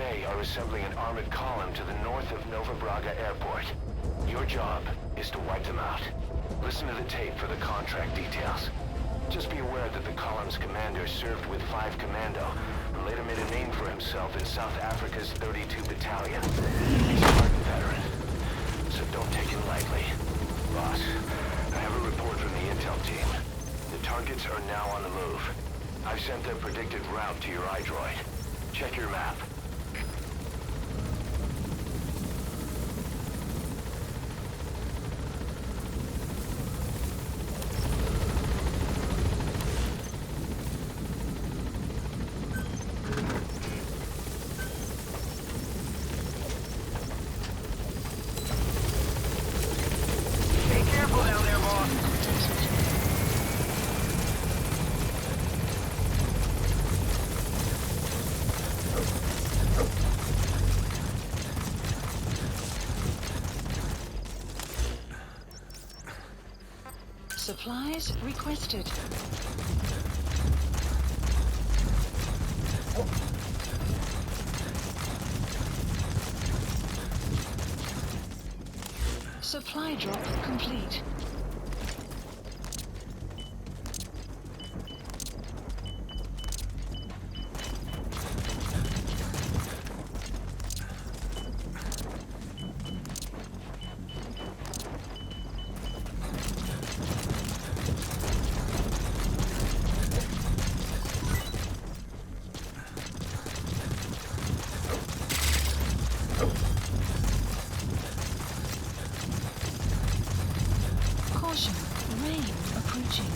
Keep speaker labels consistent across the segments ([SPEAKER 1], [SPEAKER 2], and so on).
[SPEAKER 1] FA are assembling an armored column to the north of Nova Braga Airport. Your job is to wipe them out. Listen to the tape for the contract details. Just be aware that the column's commander served with 5 Commando and later made a name for himself in South Africa's 32 Battalion. He's a hardened veteran, so don't take it lightly. Boss, I have a report from the intel team. The targets are now on the move. I've sent their predicted route to your iDroid. Check your map.
[SPEAKER 2] Supplies requested. Supply drop complete. Caution, rain approaching.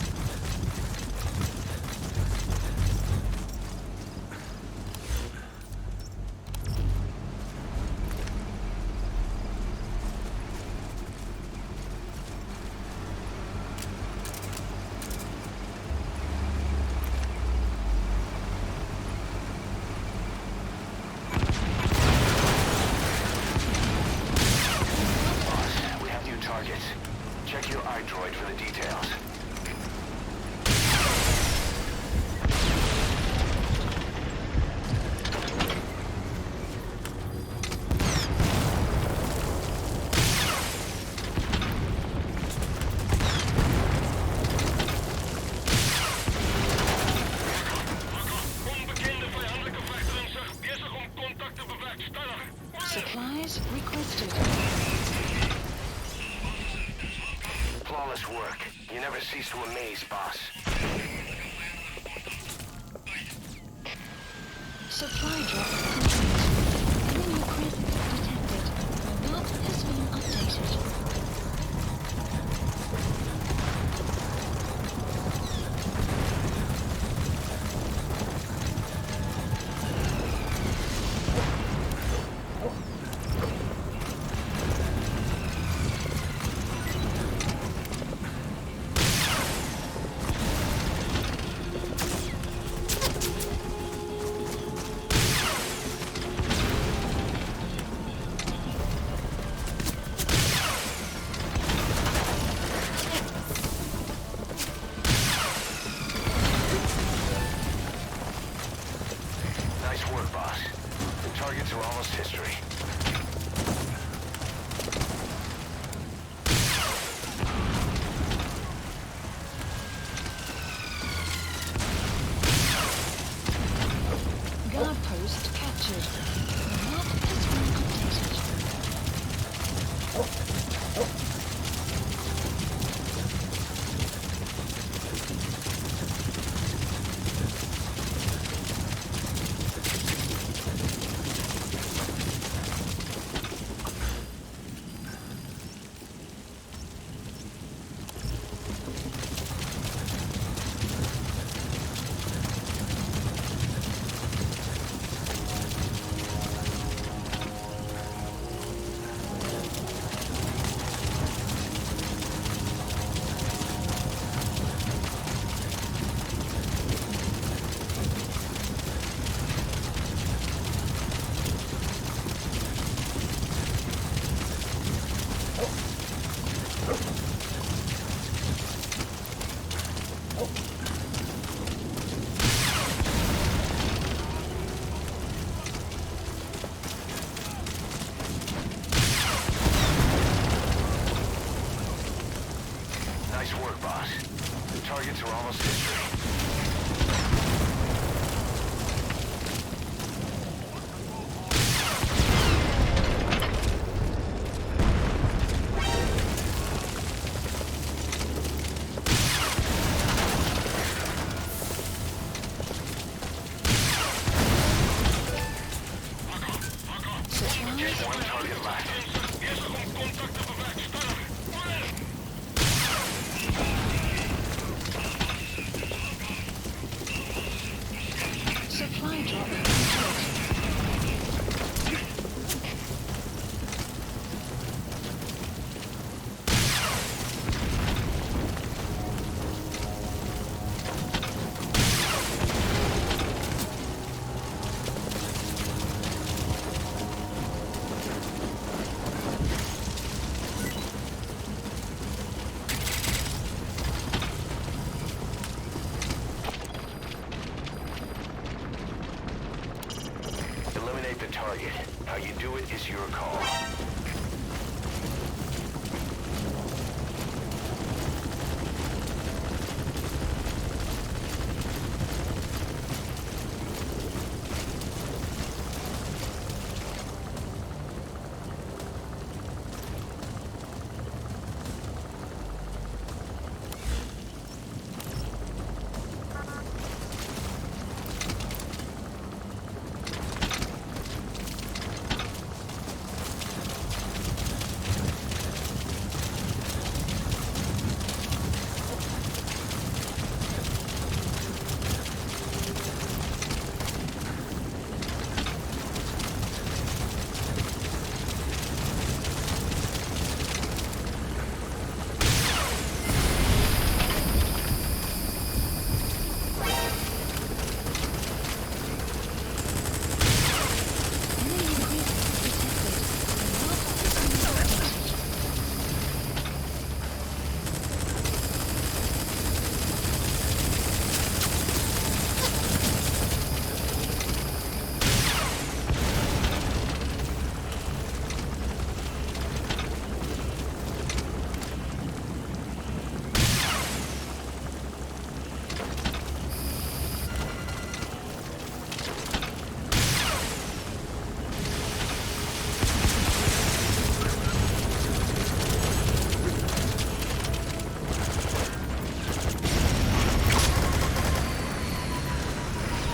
[SPEAKER 1] Boss, we have new targets. Check your iDroid for the details.
[SPEAKER 2] Supplies requested.
[SPEAKER 1] Flawless work. You never cease to amaze, boss.
[SPEAKER 2] Supply drop complete. Enemy presence detected. Map has been updated.
[SPEAKER 1] upgrades are almost history. One target left.
[SPEAKER 2] Supply drop complete.
[SPEAKER 1] Eliminate the target. How you do it is your call.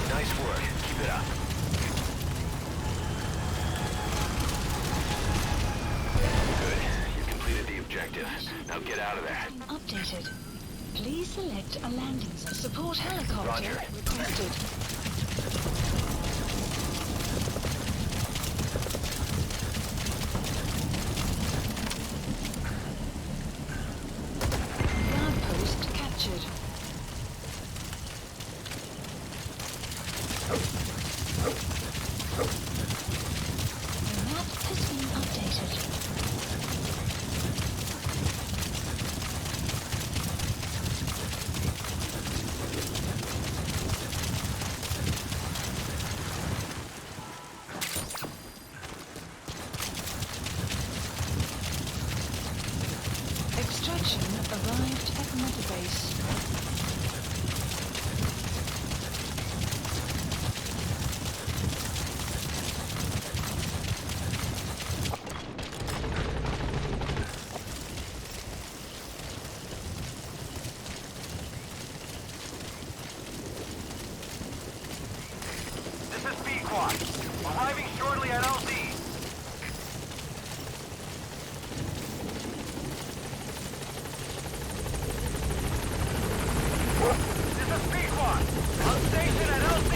[SPEAKER 1] Nice work. Keep it up. Good. You completed the objective. Now get out of there.
[SPEAKER 2] Updated. Please select a landing zone. Support helicopter
[SPEAKER 1] Roger.
[SPEAKER 2] requested. Guard post captured. The map has been updated. Extraction arrived at Mother Base.
[SPEAKER 1] This is B-Quad. Arriving shortly at LZ. This is B-Quad. On station at LZ.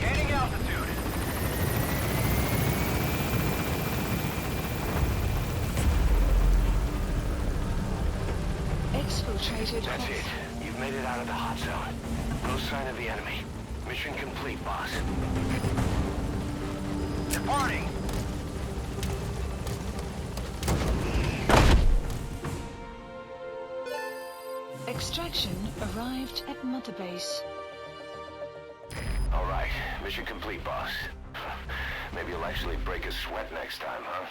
[SPEAKER 1] Gaining altitude.
[SPEAKER 2] Exfiltrated.
[SPEAKER 1] That's it. You've made it out of the hot zone. No sign of the enemy. Mission complete, boss. Departing.
[SPEAKER 2] Extraction arrived at Mother Base.
[SPEAKER 1] All right. Mission complete, boss. Maybe you'll actually break a sweat next time, huh?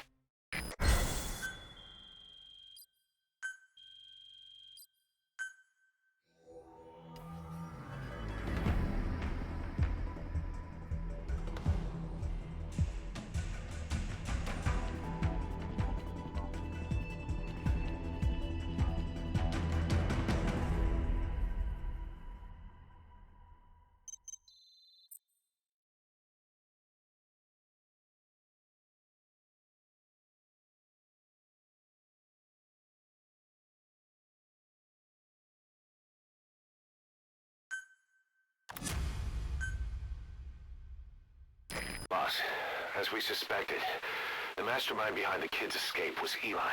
[SPEAKER 1] Boss, as we suspected, the mastermind behind the kid's escape was Eli.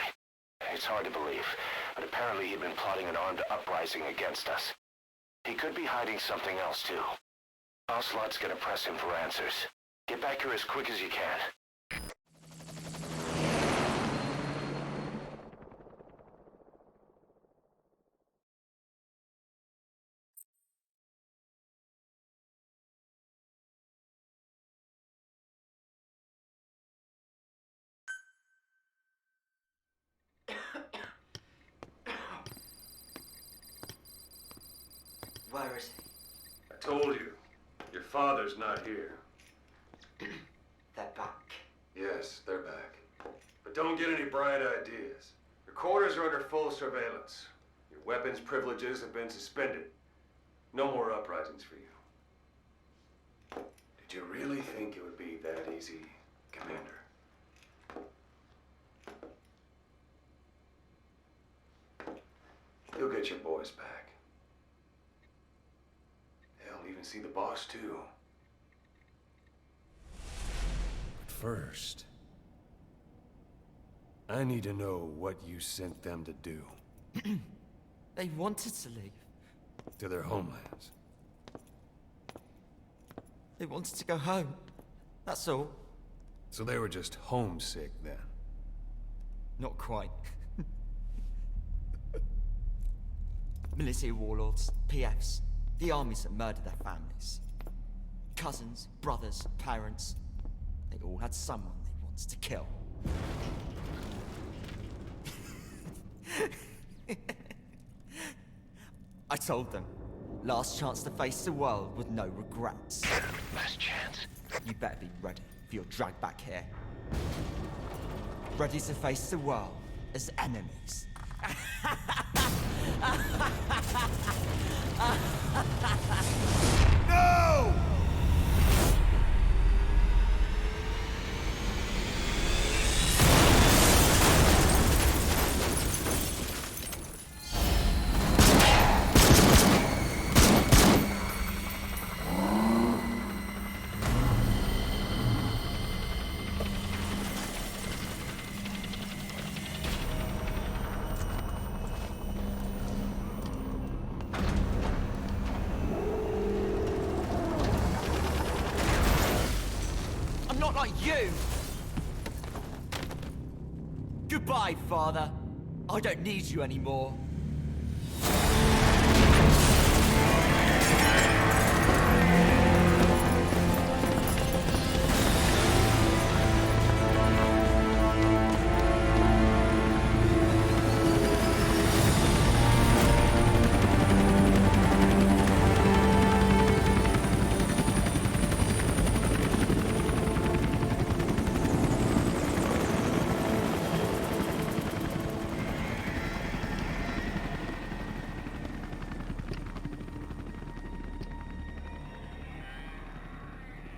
[SPEAKER 1] It's hard to believe, but apparently he'd been plotting an armed uprising against us. He could be hiding something else, too. Ocelot's gonna press him for answers. Get back here as quick as you can.
[SPEAKER 3] Where is he?
[SPEAKER 4] I told you. Your father's not here.
[SPEAKER 3] They're back.
[SPEAKER 4] Yes, they're back. But don't get any bright ideas. Your quarters are under full surveillance. Your weapons privileges have been suspended. No more uprisings for you. Did you really think it would be that easy, Commander? You'll get your boys back. They'll even see the boss, too. But first, I need to know what you sent them to do.
[SPEAKER 3] They wanted to leave.
[SPEAKER 4] To their homelands.
[SPEAKER 3] They wanted to go home. That's all.
[SPEAKER 4] So they were just homesick then?
[SPEAKER 3] Not quite. Militia warlords, PFs, the armies that murdered their families. Cousins, brothers, parents. They all had someone they wanted to kill. I told them, last chance to face the world with no regrets.
[SPEAKER 1] Last chance?
[SPEAKER 3] You better be ready for your drag back here. Ready to face the world as enemies.
[SPEAKER 4] No!
[SPEAKER 3] I'm not like you! Goodbye, Father. I don't need you anymore.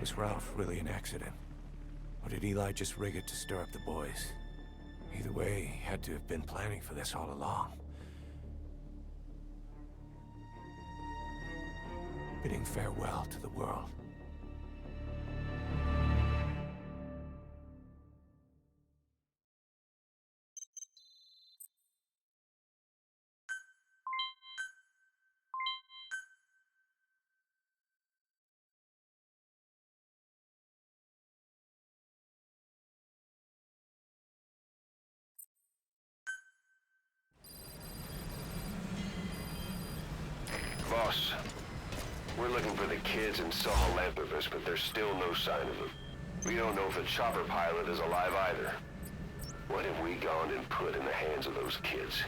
[SPEAKER 5] Was Ralph really an accident? Or did Eli just rig it to stir up the boys? Either way, he had to have been planning for this all along. Bidding farewell to the world.
[SPEAKER 1] Boss, we're looking for the kids in Sahelanthropus, but there's still no sign of them. We don't know if the chopper pilot is alive either. What have we gone and put in the hands of those kids?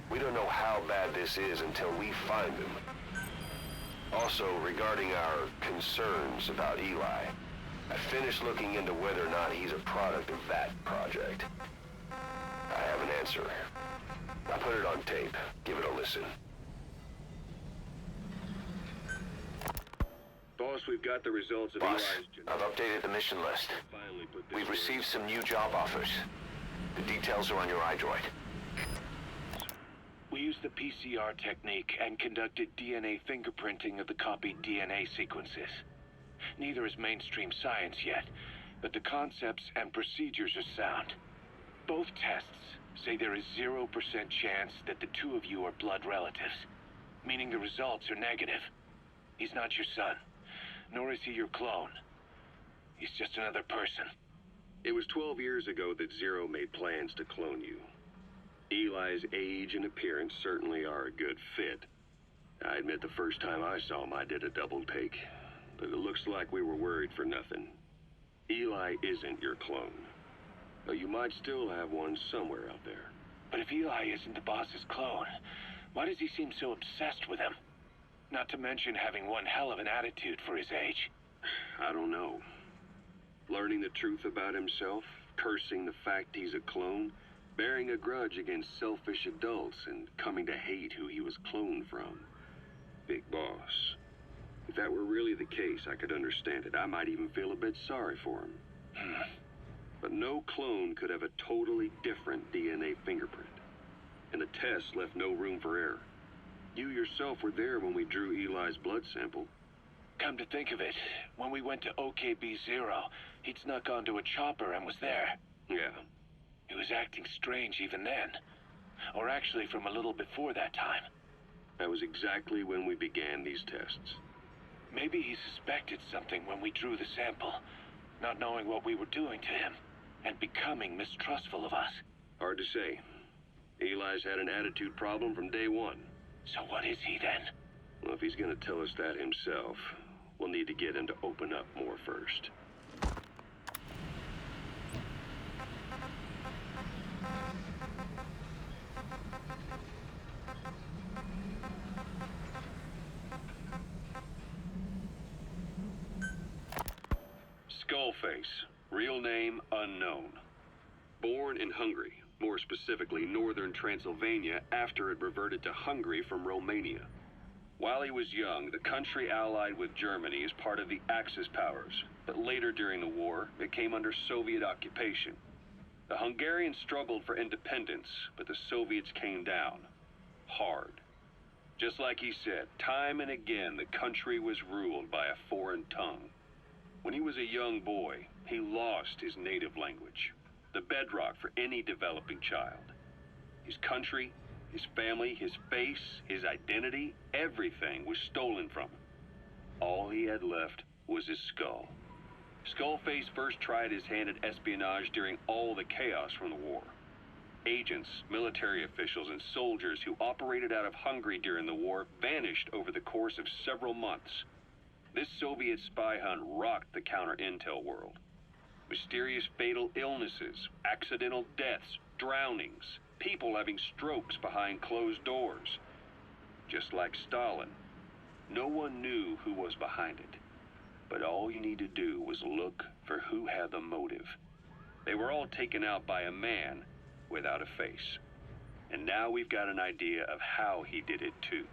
[SPEAKER 1] We don't know how bad this is until we find them. Also, regarding our concerns about Eli, I finished looking into whether or not he's a product of that project. I have an answer. I put it on tape. Give it a listen.
[SPEAKER 6] Boss, we've got the results of
[SPEAKER 1] Boss,
[SPEAKER 6] Eli's
[SPEAKER 1] I've updated the mission list.
[SPEAKER 6] Finally put this
[SPEAKER 1] We've
[SPEAKER 6] word.
[SPEAKER 1] received some new job offers. The details are on your iDroid.
[SPEAKER 7] We used the PCR technique and conducted DNA fingerprinting of the copied DNA sequences. Neither is mainstream science yet, but the concepts and procedures are sound. Both tests say there is 0% chance that the two of you are blood relatives, meaning the results are negative. He's not your son, nor is he your clone. He's just another person.
[SPEAKER 6] It was 12 years ago that Zero made plans to clone you. Eli's age and appearance certainly are a good fit. I admit the first time I saw him I did a double take, but it looks like we were worried for nothing. Eli isn't your clone, though you might still have one somewhere out there.
[SPEAKER 7] But if Eli isn't the boss's clone, why does he seem so obsessed with him? Not to mention having one hell of an attitude for his age.
[SPEAKER 6] I don't know. Learning the truth about himself, cursing the fact he's a clone, bearing a grudge against selfish adults, and coming to hate who he was cloned from. Big boss. If that were really the case, I could understand it. I might even feel a bit sorry for him. But no clone could have a totally different DNA fingerprint. And the test left no room for error. You yourself were there when we drew Eli's blood sample.
[SPEAKER 7] Come to think of it, when we went to OKB-0, he'd snuck onto a chopper and was there.
[SPEAKER 6] Yeah.
[SPEAKER 7] He was acting strange even then. Or actually from a little before that time.
[SPEAKER 6] That was exactly when we began these tests.
[SPEAKER 7] Maybe he suspected something when we drew the sample, not knowing what we were doing to him, and becoming mistrustful of us.
[SPEAKER 6] Hard to say. Eli's had an attitude problem from day one.
[SPEAKER 7] So what is he then?
[SPEAKER 6] Well, if he's gonna tell us that himself, we'll need to get him to open up more first. Skullface, real name unknown. Born in Hungary, more specifically northern Transylvania, after it reverted to Hungary from Romania. While he was young, the country allied with Germany as part of the Axis powers, but later during the war, it came under Soviet occupation. The Hungarians struggled for independence, but the Soviets came down. Hard. Just like he said, time and again the country was ruled by a foreign tongue. When he was a young boy, he lost his native language, the bedrock for any developing child. His country, his family, his face, his identity, everything was stolen from him. All he had left was his skull. Skullface first tried his hand at espionage during all the chaos from the war. Agents, military officials, and soldiers who operated out of Hungary during the war vanished over the course of several months. This Soviet spy hunt rocked the counter-intel world. Mysterious fatal illnesses, accidental deaths, drownings, people having strokes behind closed doors. Just like Stalin, no one knew who was behind it. But all you need to do was look for who had the motive. They were all taken out by a man without a face. And now we've got an idea of how he did it too.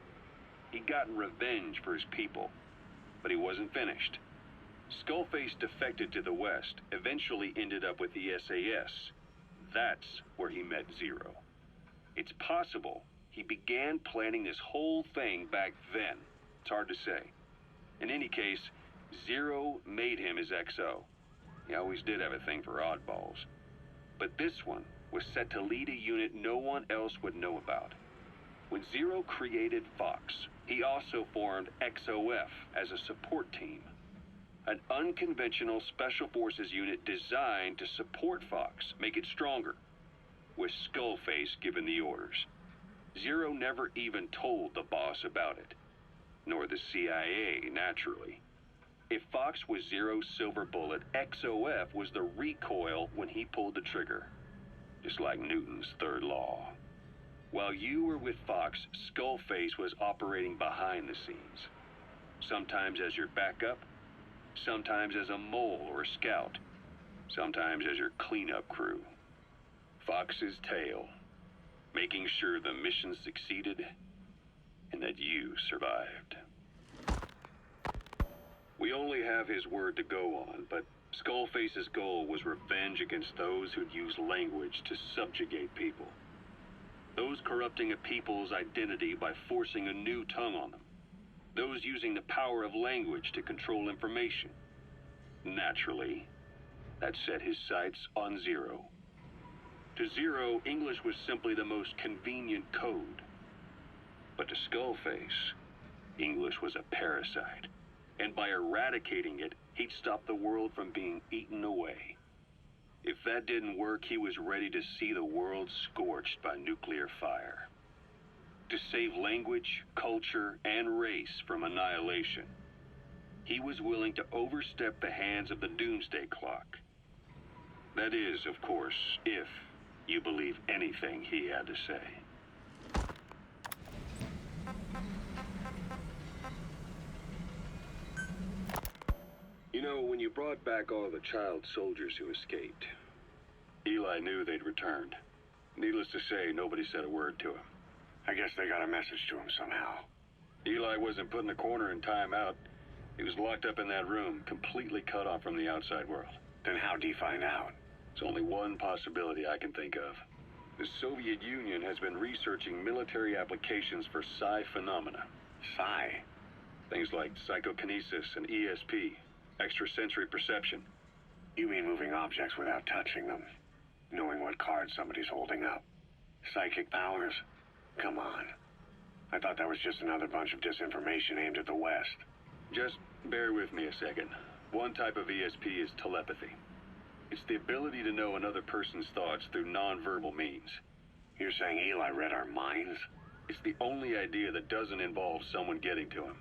[SPEAKER 6] He'd gotten revenge for his people, but he wasn't finished. Skullface defected to the West, eventually ended up with the SAS. That's where he met Zero. It's possible he began planning this whole thing back then. It's hard to say. In any case, Zero made him his XO. He always did have a thing for oddballs. But this one was set to lead a unit no one else would know about. When Zero created Fox, he also formed XOF as a support team. An unconventional special forces unit designed to support Fox, make it stronger, with Skullface giving the orders. Zero never even told the boss about it. nor the CIA, naturally. If Fox was Zero Silver Bullet, XOF was the recoil when he pulled the trigger. Just like Newton's third law. While you were with Fox, Skullface was operating behind the scenes. Sometimes as your backup, sometimes as a mole or a scout, sometimes as your cleanup crew. Fox's tail, making sure the mission succeeded and that you survived. We only have his word to go on, but Skullface's goal was revenge against those who'd use language to subjugate people. Those corrupting a people's identity by forcing a new tongue on them. Those using the power of language to control information. Naturally, that set his sights on Zero. To Zero, English was simply the most convenient code. But to Skullface, English was a parasite. And by eradicating it, he'd stop the world from being eaten away. If that didn't work, he was ready to see the world scorched by nuclear fire. To save language, culture, and race from annihilation, he was willing to overstep the hands of the doomsday clock. That is, of course, if you believe anything he had to say. You know, when you brought back all the child soldiers who escaped, Eli knew they'd returned. Needless to say, nobody said a word to him.
[SPEAKER 7] I guess they got a message to him somehow.
[SPEAKER 6] Eli wasn't put in a corner in timeout. He was locked up in that room, completely cut off from the outside world.
[SPEAKER 7] Then how'd he find out?
[SPEAKER 6] There's only one possibility I can think of. The Soviet Union has been researching military applications for psi phenomena.
[SPEAKER 7] Psi?
[SPEAKER 6] Things like psychokinesis and ESP, extrasensory perception.
[SPEAKER 7] You mean moving objects without touching them? Knowing what card somebody's holding up? Psychic powers? Come on. I thought that was just another bunch of disinformation aimed at the West.
[SPEAKER 6] Just bear with me a second. One type of ESP is telepathy. It's the ability to know another person's thoughts through nonverbal means.
[SPEAKER 7] You're saying Eli read our minds?
[SPEAKER 6] It's the only idea that doesn't involve someone getting to him.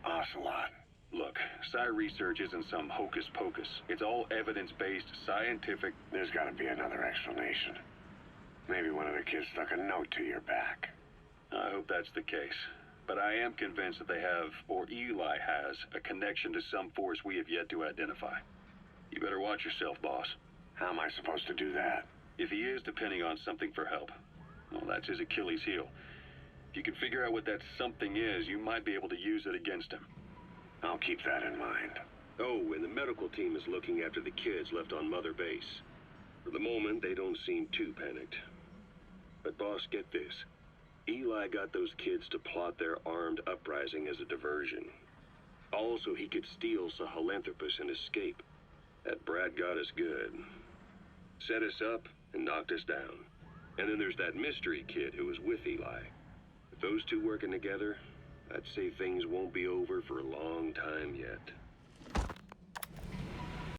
[SPEAKER 7] Ocelot.
[SPEAKER 6] Look, psi research isn't some hocus pocus. It's all evidence-based, scientific...
[SPEAKER 7] There's gotta be another explanation. Maybe one of the kids stuck a note to your back.
[SPEAKER 6] I hope that's the case. But I am convinced that they have, or Eli has, a connection to some force we have yet to identify. You better watch yourself, boss.
[SPEAKER 7] How am I supposed to do that?
[SPEAKER 6] If he is depending on something for help, well, that's his Achilles heel. If you can figure out what that something is, you might be able to use it against him.
[SPEAKER 7] I'll keep that in mind.
[SPEAKER 6] Oh, and the medical team is looking after the kids left on Mother Base. For the moment, they don't seem too panicked. But boss, get this. Eli got those kids to plot their armed uprising as a diversion. Also, he could steal Sahelanthropus and escape. That brat got us good. Set us up and knocked us down. And then there's that mystery kid who was with Eli. With those two working together, I'd say things won't be over for a long time yet.